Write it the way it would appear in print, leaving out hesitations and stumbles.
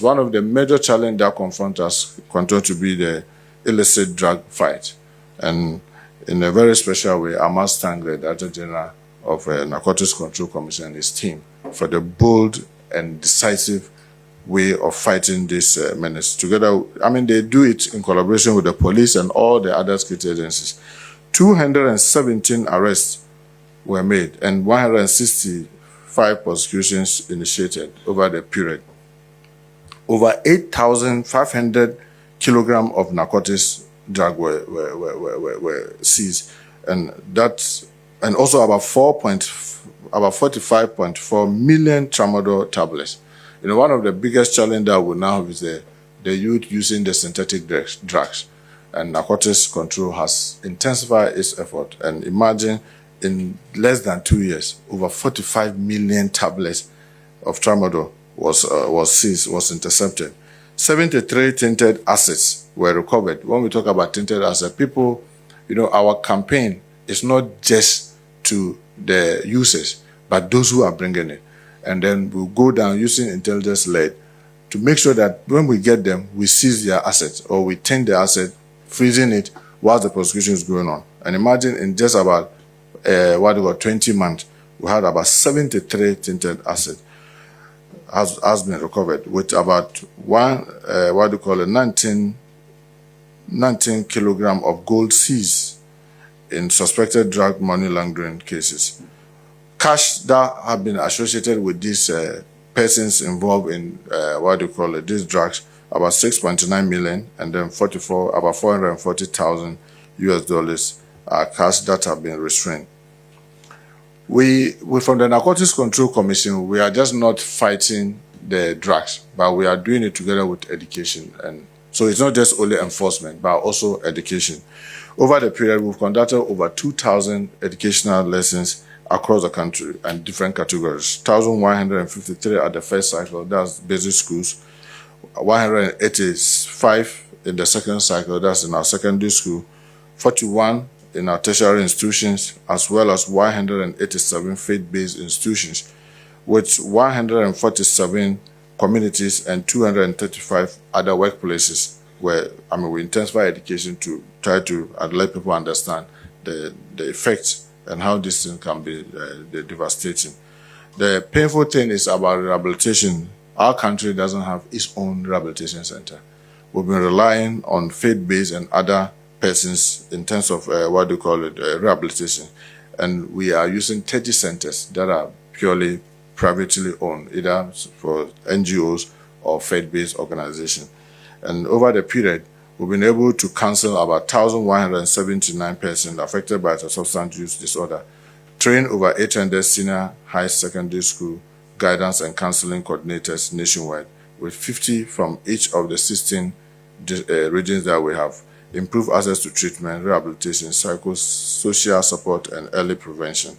One of the major challenges that confront us continue to be the illicit drug fight. And in a very special way, I must thank the Director General of Narcotics Control Commission and his team for the bold and decisive way of fighting this menace. Together, they do it in collaboration with the police and all the other security agencies. 217 arrests were made and 165 prosecutions initiated over the period. Over 8,500 kilograms of narcotics drug were seized, and also about 45.4 million Tramadol tablets. One of the biggest challenges that we now have is the youth using the synthetic drugs, and narcotics control has intensified its effort. And imagine, in less than 2 years, over 45 million tablets of Tramadol was seized, was intercepted. 73 tainted assets were recovered. When we talk about tainted assets, people, our campaign is not just to the users, but those who are bringing it. And then we'll go down using intelligence-led to make sure that when we get them, we seize their assets or we taint the asset, freezing it while the prosecution is going on. And imagine in just about 20 months, we had about 73 tainted assets has been recovered, with about 19 kilograms of gold seized in suspected drug money laundering cases. Cash that have been associated with these persons involved in these drugs, about 6.9 million, and then about $440,000 cash that have been restrained. We from the Narcotics Control Commission, we are just not fighting the drugs, but we are doing it together with education. And so it's not just only enforcement, but also education. Over the period, we've conducted over 2,000 educational lessons across the country and different categories. 1,153 at the first cycle, that's basic schools. 185 in the second cycle, that's in our secondary school. 41 in our tertiary institutions, as well as 187 faith-based institutions, with 147 communities and 235 other workplaces where, we intensify education to try to let people understand the effects and how this thing can be devastating. The painful thing is about rehabilitation. Our country doesn't have its own rehabilitation center. We've been relying on faith-based and other persons in terms of rehabilitation. And we are using 30 centers that are purely privately owned, either for NGOs or faith-based organizations. And over the period, we've been able to counsel about 1,179 persons affected by the substance use disorder, train over 800 senior high secondary school guidance and counseling coordinators nationwide, with 50 from each of the 16 regions that we have, improve access to treatment, rehabilitation, psychosocial support, and early prevention.